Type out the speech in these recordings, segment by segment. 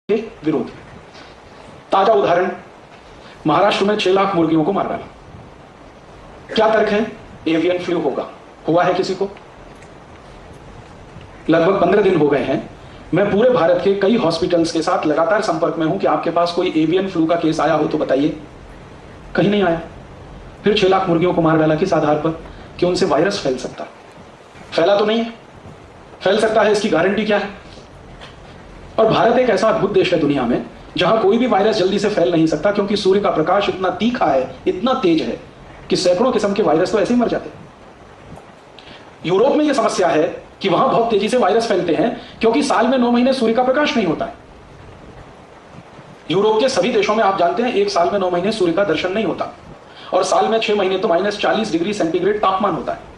के विरोध। ताजा उदाहरण, महाराष्ट्र में 6 लाख मुर्गियों को मार डाला। क्या तर्क है? एवियन फ्लू होगा। हुआ है किसी को? लगभग 15 दिन हो गए हैं, मैं पूरे भारत के कई हॉस्पिटल्स के साथ लगातार संपर्क में हूं कि आपके पास कोई एवियन फ्लू का केस आया हो तो बताइए। कहीं नहीं आया। फिर 6 लाख मुर्गियों को मार डाला किस आधार पर? कि उनसे वायरस फैल सकता है। फैला तो नहीं है, फैल सकता है, इसकी गारंटी क्या है? और भारत एक ऐसा अद्भुत देश है दुनिया में जहां कोई भी वायरस जल्दी से फैल नहीं सकता, क्योंकि सूर्य का प्रकाश इतना तीखा है, इतना तेज है कि सैकड़ों किस्म के वायरस तो ऐसे ही मर जाते हैं। यूरोप में यह समस्या है कि वहां बहुत तेजी से वायरस फैलते हैं, क्योंकि साल में 9 महीने सूर्य का प्रकाश नहीं होता है। यूरोप के सभी देशों में आप जानते हैं, एक साल में 9 महीने सूर्य का दर्शन नहीं होता, और साल में 6 महीने तो -40 डिग्री सेंटीग्रेड तापमान होता है।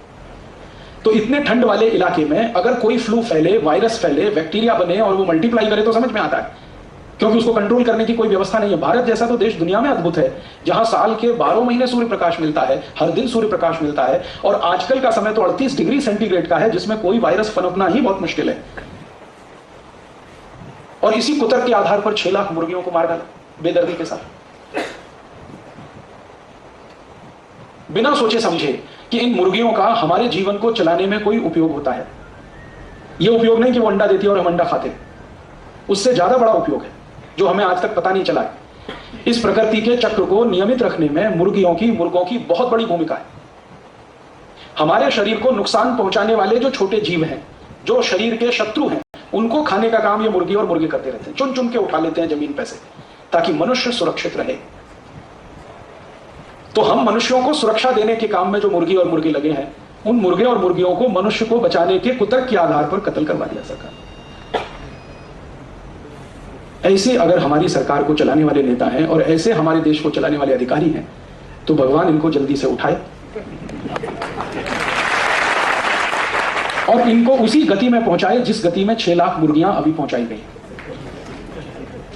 तो इतने ठंड वाले इलाके में अगर कोई फ्लू फैले, वायरस फैले, बैक्टीरिया बने और वो मल्टीप्लाई करे तो समझ में आता है, क्योंकि उसको कंट्रोल करने की कोई व्यवस्था नहीं है। भारत जैसा तो देश दुनिया में अद्भुत है, जहां साल के 12 महीने सूर्य प्रकाश मिलता है, हर दिन सूर्य प्रकाश मिलता है, और आजकल का समय तो 38 डिग्री सेंटीग्रेड का है, जिसमें कोई वायरस पनपना ही बहुत मुश्किल है। और इसी कुतर्क के आधार पर 6 लाख मुर्गियों को मार डाला बेदर्दी के साथ, बिना सोचे समझे कि इन मुर्गियों का हमारे जीवन को चलाने में कोई उपयोग होता है। यह उपयोग नहीं कि वो अंडा देती है और हम अंडा खाते हैं, उससे ज्यादा बड़ा उपयोग है जो हमें आज तक पता नहीं चला है। इस प्रकृति के चक्र को नियमित रखने में मुर्गों की बहुत बड़ी भूमिका है। हमारे शरीर को नुकसान पहुंचाने वाले जो छोटे जीव हैं, जो शरीर के शत्रु हैं, उनको खाने का काम ये मुर्गी और मुर्गे करते रहते हैं। चुन चुन के उठा लेते हैं जमीन पे से, ताकि मनुष्य सुरक्षित रहे। तो हम मनुष्यों को सुरक्षा देने के काम में जो मुर्गी और मुर्गे लगे हैं, उन मुर्गे और मुर्गियों को मनुष्य को बचाने के कुतर्क के आधार पर कत्ल करवा दिया सरकार। ऐसे अगर हमारी सरकार को चलाने वाले नेता हैं और ऐसे हमारे देश को चलाने वाले अधिकारी हैं, तो भगवान इनको जल्दी से उठाए और इनको उसी गति में पहुंचाए जिस गति में 6 लाख मुर्गियां अभी पहुंचाई गई।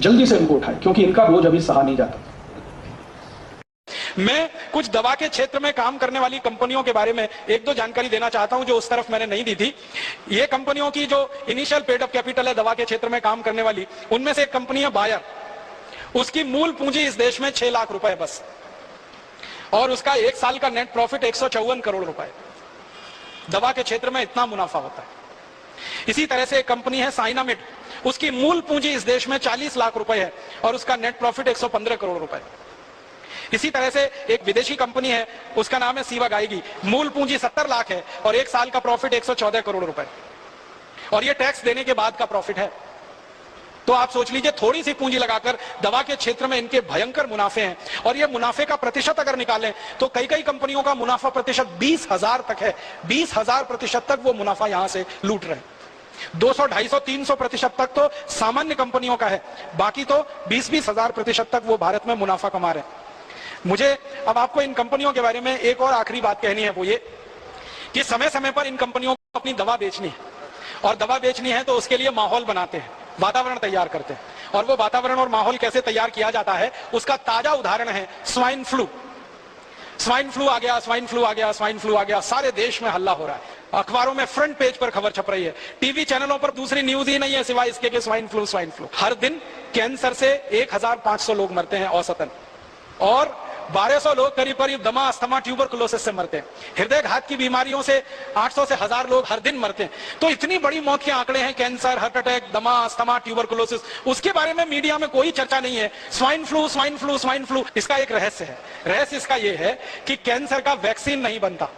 जल्दी से इनको उठाए, क्योंकि इनका बोझ अभी सहा नहीं जाता। मैं कुछ दवा के क्षेत्र में काम करने वाली कंपनियों के बारे में एक दो जानकारी देना चाहता हूं, जो उस तरफ मैंने नहीं दी थी। ये कंपनियों की जो इनिशियल पेड अप कैपिटल है दवा के क्षेत्र में काम करने वाली, उनमें से एक कंपनी है बायर। उसकी मूल पूंजी इस देश में 6 लाख रुपए बस, और उसका 1 साल का नेट प्रॉफिट 154 करोड़ रुपए। दवा के क्षेत्र में इतना मुनाफा होता है। इसी तरह से एक कंपनी है साइनामेड, उसकी मूल पूंजी इस देश में 40 लाख रुपए है और उसका नेट प्रॉफिट 115 करोड़ रुपए। इसी तरह से एक विदेशी कंपनी है, उसका नाम है सीवा गायगी, मूल पूंजी 70 लाख है और 1 साल का प्रॉफिट 114 करोड़ रुपए, और ये टैक्स देने के बाद का प्रॉफिट है। तो आप सोच लीजिए, थोड़ी सी पूंजी लगाकर दवा के क्षेत्र में इनके भयंकर मुनाफे हैं। और ये मुनाफे का प्रतिशत अगर निकालें तो कई कई कंपनियों का मुनाफा प्रतिशत 20,000 तक है। 20,000% तक वो मुनाफा यहां से लूट रहे हैं। 200, 250, 300% तक तो सामान्य कंपनियों का है, बाकी तो 20-20 हजार% तक वो भारत में मुनाफा कमा रहे हैं। मुझे अब आपको इन कंपनियों के बारे में एक और आखिरी बात कहनी है, वो ये कि समय समय पर इन कंपनियों को अपनी दवा बेचनी है, और दवा बेचनी है तो उसके लिए माहौल बनाते हैं, वातावरण तैयार करते हैं। और वो वातावरण और माहौल कैसे तैयार किया जाता है, उसका ताजा उदाहरण है स्वाइन फ्लू। स्वाइन फ्लू आ गया, स्वाइन फ्लू आ गया, स्वाइन फ्लू आ गया, सारे देश में हल्ला हो रहा है। अखबारों में फ्रंट पेज पर खबर छप रही है, टीवी चैनलों पर दूसरी न्यूज ही नहीं है सिवाय इसके कि स्वाइन फ्लू, स्वाइन फ्लू। हर दिन कैंसर से 1500 लोग मरते हैं औसतन, और 1200 लोग करीब करीब दमा, अस्थमा, ट्यूबरकुलोसिस से मरते हैं। हृदय घात की बीमारियों से 800 से 1000 लोग हर दिन मरते हैं। तो इतनी बड़ी मौत के आंकड़े हैं, कैंसर, हार्ट अटैक, दमा, अस्थमा, ट्यूबरकुलोसिस, उसके बारे में मीडिया में कोई चर्चा नहीं है। Swine flu, swine flu, swine flu. इसका एक रहस्य है। रहस्य इसका यह है कि कैंसर का वैक्सीन नहीं बनता,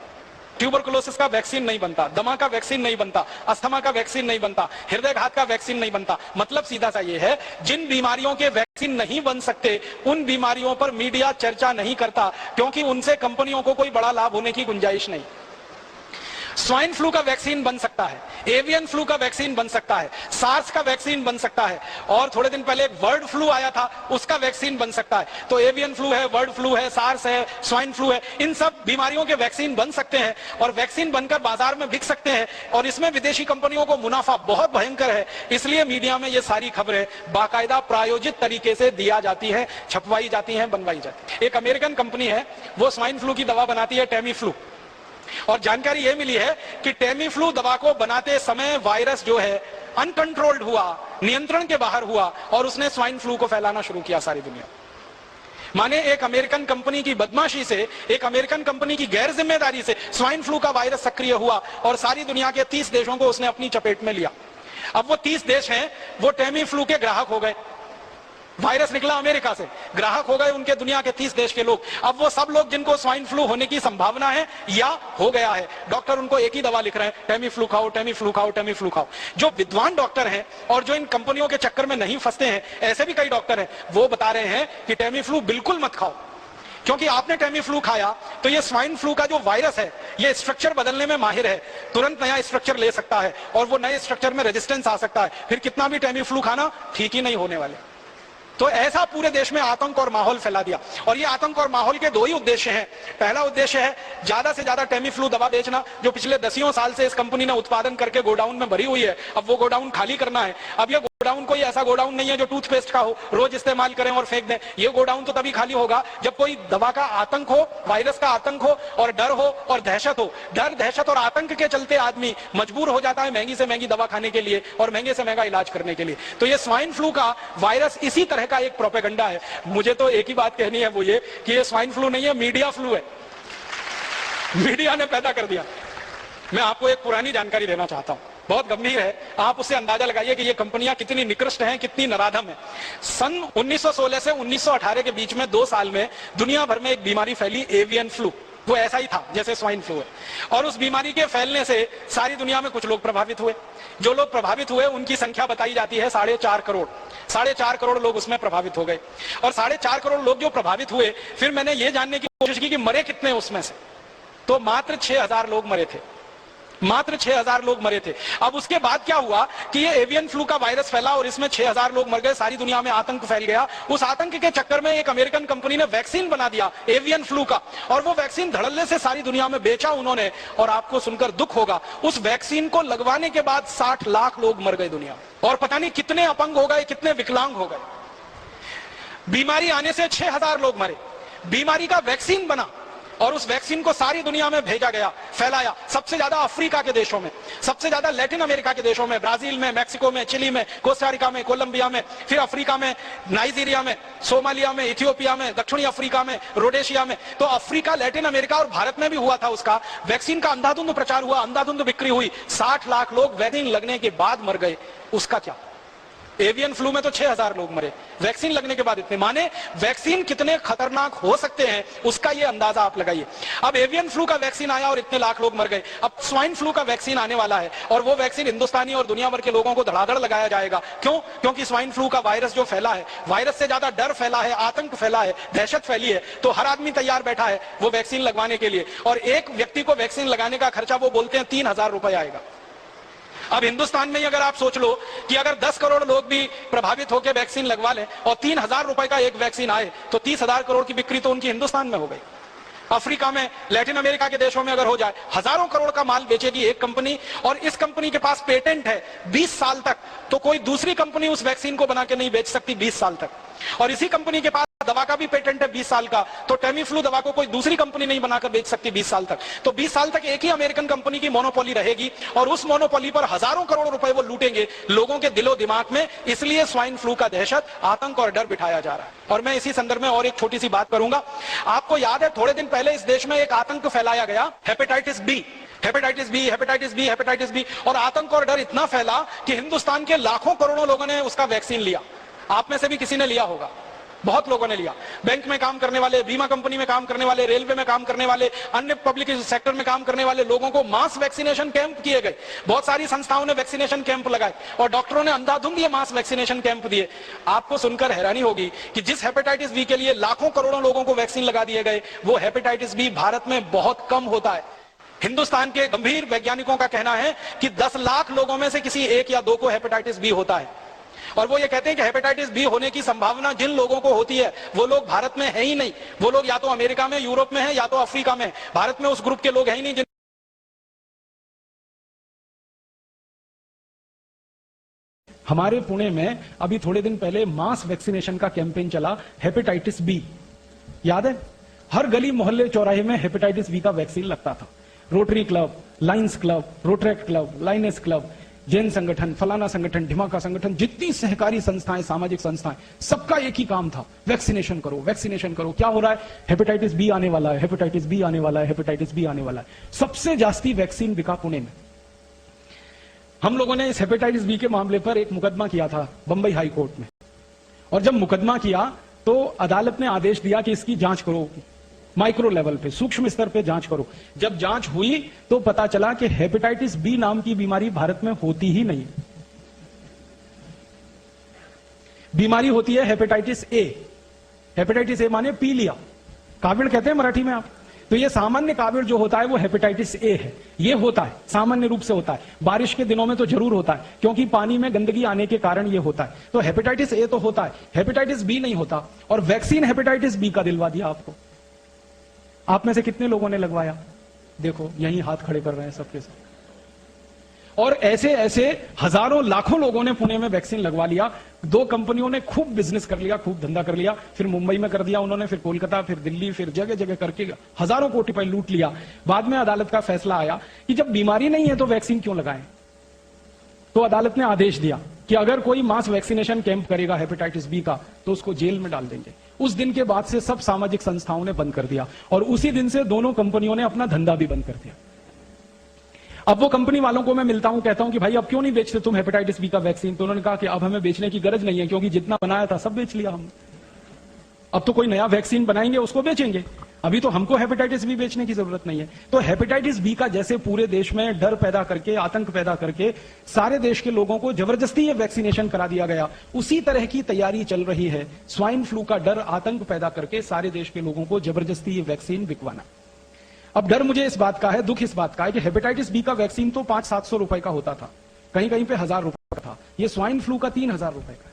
ट्यूबरकुलोसिस का वैक्सीन नहीं बनता, दमा का वैक्सीन नहीं बनता, अस्थमा का वैक्सीन नहीं बनता, हृदय घात का वैक्सीन नहीं बनता। मतलब सीधा सा ये है, जिन बीमारियों के वैक्सीन नहीं बन सकते उन बीमारियों पर मीडिया चर्चा नहीं करता, क्योंकि उनसे कंपनियों को कोई बड़ा लाभ होने की गुंजाइश नहीं। स्वाइन फ्लू का वैक्सीन बन सकता है, एवियन फ्लू का वैक्सीन बन सकता है, सार्स का वैक्सीन बन सकता है, और थोड़े दिन पहले एक बर्ड फ्लू आया था, उसका वैक्सीन बन सकता है। तो एवियन फ्लू है, बर्ड फ्लू है, सार्स है, स्वाइन फ्लू है, इन सब बीमारियों के वैक्सीन बन सकते हैं और वैक्सीन बनकर बाजार में बिक सकते हैं, और इसमें विदेशी कंपनियों को मुनाफा बहुत भयंकर है। इसलिए मीडिया में ये सारी खबरें बाकायदा प्रायोजित तरीके से दिया जाती है, छपवाई जाती है, बनवाई जाती है। एक अमेरिकन कंपनी है, वो स्वाइन फ्लू की दवा बनाती है, टेमी फ्लू। और जानकारी यह मिली है कि टेमी फ्लू दवा को बनाते समय वायरस जो है अनकंट्रोल्ड हुआ, नियंत्रण के बाहर हुआ और उसने स्वाइन फ्लू को फैलाना शुरू किया सारी दुनिया। माने एक अमेरिकन कंपनी की बदमाशी से, एक अमेरिकन कंपनी की गैर जिम्मेदारी से स्वाइन फ्लू का वायरस सक्रिय हुआ और सारी दुनिया के 30 देशों को उसने अपनी चपेट में लिया। अब वो 30 देश हैं, वो टेमी फ्लू के ग्राहक हो गए। वायरस निकला अमेरिका से, ग्राहक हो गए उनके दुनिया के 30 देश के लोग। अब वो सब लोग जिनको स्वाइन फ्लू होने की संभावना है या हो गया है, डॉक्टर उनको एक ही दवा लिख रहे हैं, टेमी फ्लू खाओ, टेमी फ्लू खाओ, टेमी फ्लू खाओ। जो विद्वान डॉक्टर हैं और जो इन कंपनियों के चक्कर में नहीं फंसते हैं, ऐसे भी कई डॉक्टर हैं, वो बता रहे हैं कि टेमी फ्लू बिल्कुल मत खाओ, क्योंकि आपने टेमी फ्लू खाया तो ये स्वाइन फ्लू का जो वायरस है ये स्ट्रक्चर बदलने में माहिर है, तुरंत नया स्ट्रक्चर ले सकता है और वो नए स्ट्रक्चर में रेजिस्टेंस आ सकता है, फिर कितना भी टेमी फ्लू खाना ठीक ही नहीं होने वाले। तो ऐसा पूरे देश में आतंक और माहौल फैला दिया। और ये आतंक और माहौल के दो ही उद्देश्य हैं। पहला उद्देश्य है ज्यादा से ज्यादा टेमी फ्लू दवा बेचना, जो पिछले दसियों साल से इस कंपनी ने उत्पादन करके गोडाउन में भरी हुई है, अब वो गोडाउन खाली करना है। अब ये गोडाउन कोई ऐसा गोडाउन नहीं है जो टूथपेस्ट का हो, रोज इस्तेमाल करें और फेंक दें। ये गोडाउन तो तभी खाली होगा जब कोई दवा का आतंक हो, वायरस का आतंक हो और डर हो और दहशत हो। डर, दहशत और आतंक के चलते आदमी मजबूर हो जाता है महंगी से महंगी दवा खाने के लिए और महंगे से महंगा इलाज करने के लिए। तो ये स्वाइन फ्लू का वायरस इसी तरह का एक प्रोपेगेंडा है। मुझे तो एक ही बात कहनी है, वो ये कि ये स्वाइन फ्लू नहीं है, मीडिया फ्लू है। मीडिया ने पैदा कर दिया। मैं आपको एक पुरानी जानकारी देना चाहता हूं, बहुत गंभीर है, आप उससे अंदाजा लगाइए कि ये कंपनियां कितनी निकृष्ट हैं, कितनी नराधम है। सन 1916 से 1918 के बीच में 2 साल में दुनिया भर में एक बीमारी फैली, एवियन फ्लू। वो ऐसा ही था जैसे स्वाइन फ्लू है, और उस बीमारी के फैलने से सारी दुनिया में कुछ लोग प्रभावित हुए। जो लोग प्रभावित हुए उनकी संख्या बताई जाती है 4.5 करोड़। 4.5 करोड़ लोग उसमें प्रभावित हो गए। और 4.5 करोड़ लोग जो प्रभावित हुए, फिर मैंने ये जानने की कोशिश की कि मरे कितने उसमें से, तो मात्र 6,000 लोग मरे थे। मात्र 6,000 लोग मरे थे। अब उसके बाद क्या हुआ कि ये एवियन फ्लू का वायरस फैला और इसमें 6,000 लोग मर गए, सारी दुनिया में आतंक फैल गया। उस आतंक के चक्कर में एक अमेरिकन कंपनी ने वैक्सीन बना दिया एवियन फ्लू का, और वो वैक्सीन धड़ल्ले से सारी दुनिया में बेचा उन्होंने। और आपको सुनकर दुख होगा, उस वैक्सीन को लगवाने के बाद 60 लाख लोग मर गए दुनिया में, और पता नहीं कितने अपंग हो गए, कितने विकलांग हो गए। बीमारी आने से 6,000 लोग मरे, बीमारी का वैक्सीन बना और उस वैक्सीन को सारी दुनिया में भेजा गया, फैलाया। सबसे ज्यादा अफ्रीका के देशों में, सबसे ज्यादा लैटिन अमेरिका के देशों में, ब्राजील में, मैक्सिको में, चिली में, कोस्टारिका में, कोलंबिया में, फिर अफ्रीका में, नाइजीरिया में, सोमालिया में, इथियोपिया में, दक्षिणी अफ्रीका में, रोडेशिया में। तो अफ्रीका, लैटिन अमेरिका और भारत में भी हुआ था उसका। वैक्सीन का अंधाधुंध प्रचार हुआ, अंधाधुंध बिक्री हुई, 60 लाख लोग वैक्सीन लगने के बाद मर गए। उसका क्या? एवियन फ्लू में तो 6,000 लोग मरे, वैक्सीन लगने के बाद इतने। माने वैक्सीन कितने खतरनाक हो सकते हैं उसका ये अंदाजा आप लगाइए। अब एवियन फ्लू का वैक्सीन आया और इतने लाख लोग मर गए। अब स्वाइन फ्लू का वैक्सीन आने वाला है और वो वैक्सीन हिंदुस्तानी और दुनिया भर के लोगों को धड़ाधड़ लगाया जाएगा। क्यों? क्योंकि स्वाइन फ्लू का वायरस जो फैला है, वायरस से ज्यादा डर फैला है, आतंक फैला है, दहशत फैली है। तो हर आदमी तैयार बैठा है वो वैक्सीन लगवाने के लिए, और एक व्यक्ति को वैक्सीन लगाने का खर्चा वो बोलते हैं 3,000 रुपए आएगा। अब हिंदुस्तान में अगर आप सोच लो कि अगर 10 करोड़ लोग भी प्रभावित होकर वैक्सीन लगवा लें और 3,000 रुपए का एक वैक्सीन आए, तो 30,000 करोड़ की बिक्री तो उनकी हिंदुस्तान में हो गई। अफ्रीका में, लैटिन अमेरिका के देशों में अगर हो जाए, हजारों करोड़ का माल बेचेगी एक कंपनी, और इस कंपनी के पास पेटेंट है 20 साल तक, तो कोई दूसरी कंपनी उस वैक्सीन को बना के नहीं बेच सकती 20 साल तक। और इसी कंपनी के पास दवा का भी पेटेंट है 20 साल का, तो टेमी फ्लू दवा को कोई दूसरी कंपनी नहीं बनाकर बेच सकती 20 साल तक। तो 20 साल तक एक ही अमेरिकन कंपनी की मोनोपोली रहेगी, और उस मोनोपोली पर हजारों करोड़ रुपए वो लूटेंगे लोगों के दिलो दिमाग में। इसलिए स्वाइन फ्लू का दहशत, आतंक और डर बिठाया जा रहा है। और मैं इसी संदर्भ में और एक छोटी सी बात करूंगा। आपको याद है थोड़े दिन पहले इस देश में एक आतंक फैलाया गया, hepatitis B, hepatitis B, hepatitis B, hepatitis B. और आतंक और डर इतना फैला कि हिंदुस्तान के लाखों करोड़ों लोगों ने उसका वैक्सीन लिया। आप में से भी किसी ने लिया होगा, बहुत लोगों ने लिया। बैंक में काम करने वाले, बीमा कंपनी में काम करने वाले, रेलवे में काम करने वाले, अन्य पब्लिक सेक्टर में काम करने वाले लोगों को मास वैक्सीनेशन कैंप किए गए। बहुत सारी संस्थाओं ने वैक्सीनेशन कैंप लगाए और डॉक्टरों ने अंधाधुंध ये मास वैक्सीनेशन कैंप दिए। आपको सुनकर हैरानी होगी कि जिस हेपेटाइटिस बी के लिए लाखों करोड़ों लोगों को वैक्सीन लगा दिए गए, वो हेपेटाइटिस बी भारत में बहुत कम होता है। हिंदुस्तान के गंभीर वैज्ञानिकों का कहना है कि 10 लाख लोगों में से किसी 1 या 2 को हेपेटाइटिस बी होता है। और वो ये कहते हैं कि हेपेटाइटिस बी होने की संभावना जिन लोगों को होती है वो लोग भारत में है ही नहीं। वो लोग या तो अमेरिका में, यूरोप में है, या तो अफ्रीका में। भारत में उस ग्रुप के लोग हैं ही नहीं जिन हमारे पुणे में अभी थोड़े दिन पहले मास वैक्सीनेशन का कैंपेन चला, हेपेटाइटिस बी। याद है? हर गली मोहल्ले चौराहे में हेपेटाइटिस बी का वैक्सीन लगता था। Rotary club, Lions club, Rotaract club, Lioness club, Jain संगठन, फलाना संगठन, ढिमाका संगठन, जितनी सहकारी संस्थाएं, सामाजिक संस्थाएं, सबका एक ही काम था, वैक्सीनेशन करो, वैक्सीनेशन करो। क्या हो रहा है? हेपेटाइटिस बी आने वाला है, हेपेटाइटिस बी आने वाला है, हेपेटाइटिस बी आने वाला है। सबसे जास्ती वैक्सीन बिका पुणे में। हम लोगों ने इस हेपेटाइटिस बी के मामले पर एक मुकदमा किया था बंबई हाई कोर्ट में, और जब मुकदमा किया तो अदालत ने आदेश दिया कि इसकी जांच करो, माइक्रो लेवल पे, सूक्ष्म स्तर पे जांच करो। जब जांच हुई तो पता चला कि हेपेटाइटिस बी नाम की बीमारी भारत में होती ही नहीं। बीमारी होती है हेपेटाइटिस ए। हेपेटाइटिस ए माने पी लिया, काविड़ कहते हैं मराठी में आप। तो ये सामान्य काविड़ जो होता है वो हेपेटाइटिस ए है। ये होता है, सामान्य रूप से होता है, बारिश के दिनों में तो जरूर होता है, क्योंकि पानी में गंदगी आने के कारण ये होता है। तो हेपेटाइटिस ए तो होता है, हेपेटाइटिस बी नहीं होता। और वैक्सीन हेपेटाइटिस बी का दिलवा दिया आपको। आप में से कितने लोगों ने लगवाया? देखो यहीं हाथ खड़े कर रहे हैं सबके सब। और ऐसे ऐसे हजारों लाखों लोगों ने पुणे में वैक्सीन लगवा लिया। दो कंपनियों ने खूब बिजनेस कर लिया, खूब धंधा कर लिया, फिर मुंबई में कर दिया उन्होंने, फिर कोलकाता, फिर दिल्ली, फिर जगह जगह करके हजारों कोटि रुपए लूट लिया। बाद में अदालत का फैसला आया कि जब बीमारी नहीं है तो वैक्सीन क्यों लगाएं। तो अदालत ने आदेश दिया कि अगर कोई मास वैक्सीनेशन कैंप करेगा हेपेटाइटिस बी का तो उसको जेल में डाल देंगे। उस दिन के बाद से सब सामाजिक संस्थाओं ने बंद कर दिया, और उसी दिन से दोनों कंपनियों ने अपना धंधा भी बंद कर दिया। अब वो कंपनी वालों को मैं मिलता हूं, कहता हूं कि भाई अब क्यों नहीं बेचते तुम हेपेटाइटिस बी का वैक्सीन? तो उन्होंने कहा कि अब हमें बेचने की गरज नहीं है, क्योंकि जितना बनाया था सब बेच लिया हमने। अब तो कोई नया वैक्सीन बनाएंगे उसको बेचेंगे, अभी तो हमको हेपेटाइटिस बी बेचने की जरूरत नहीं है। तो हेपेटाइटिस बी का जैसे पूरे देश में डर पैदा करके, आतंक पैदा करके सारे देश के लोगों को जबरदस्ती ये वैक्सीनेशन करा दिया गया, उसी तरह की तैयारी चल रही है स्वाइन फ्लू का डर, आतंक पैदा करके सारे देश के लोगों को जबरदस्ती ये वैक्सीन बिकवाना। अब डर मुझे इस बात का है, दुख इस बात का है कि हेपेटाइटिस बी का वैक्सीन तो 500-700 रुपए का होता था, कहीं कहीं पे 1000 रुपए का था। ये स्वाइन फ्लू का 3000 रुपए का है।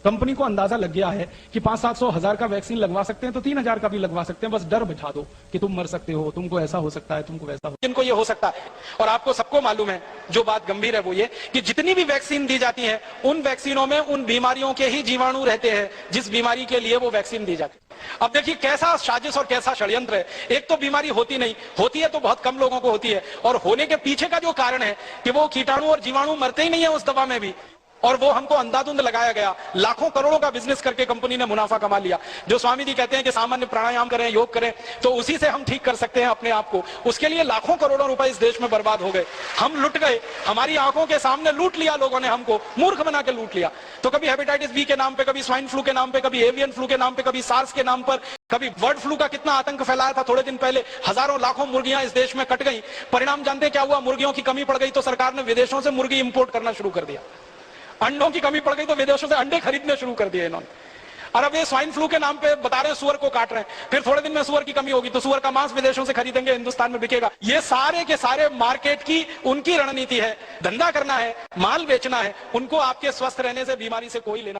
कंपनी को अंदाजा लग गया है कि 500-700 का वैक्सीन लगवा सकते हैं तो 3000 का भी लगवा सकते हैं। बस डर बिठा दो कि तुम मर सकते हो, तुमको ऐसा हो सकता है, तुमको वैसा हो। इनको ये हो सकता है। और आपको सबको मालूम है, जो बात गंभीर है वो ये कि जितनी भी वैक्सीन दी जाती है उन वैक्सीनों में उन बीमारियों के ही जीवाणु रहते हैं जिस बीमारी के लिए वो वैक्सीन दी जाती है। अब देखिए कैसा साजिश और कैसा षड्यंत्र है। एक तो बीमारी होती नहीं, होती है तो बहुत कम लोगों को होती है, और होने के पीछे का जो कारण है कि वो कीटाणु और जीवाणु मरते ही नहीं है उस दवा में भी, और वो हमको अंधाधुंध लगाया गया। लाखों करोड़ों का बिजनेस करके कंपनी ने मुनाफा कमा लिया। जो स्वामी जी कहते हैं कि सामान्य प्राणायाम करें, योग करें, तो उसी से हम ठीक कर सकते हैं अपने आप को। उसके लिए लाखों करोड़ों रुपए इस देश में बर्बाद हो गए, हम लुट गए, हमारी आंखों के सामने लूट लिया लोगों ने, हमको मूर्ख बना के लूट लिया। तो कभी हेपेटाइटिस बी के नाम पे, कभी स्वाइन फ्लू के नाम पे, कभी एवियन फ्लू के नाम पे, कभी सार्स के नाम पर, कभी बर्ड फ्लू का कितना आतंक फैलाया था। थोड़े दिन पहले हजारों लाखों मुर्गियां इस देश में कट गई। परिणाम जानते क्या हुआ? मुर्गियों की कमी पड़ गई तो सरकार ने विदेशों से मुर्गी इंपोर्ट करना शुरू कर दिया। अंडों की कमी पड़ गई तो विदेशों से अंडे खरीदने शुरू कर दिए इन्होंने। और अब ये स्वाइन फ्लू के नाम पे बता रहे हैं सुअर को काट रहे हैं, फिर थोड़े दिन में सुअर की कमी होगी तो सुअर का मांस विदेशों से खरीदेंगे, हिंदुस्तान में बिकेगा। ये सारे के सारे मार्केट की उनकी रणनीति है। धंधा करना है, माल बेचना है, उनको आपके स्वस्थ रहने से, बीमारी से कोई लेना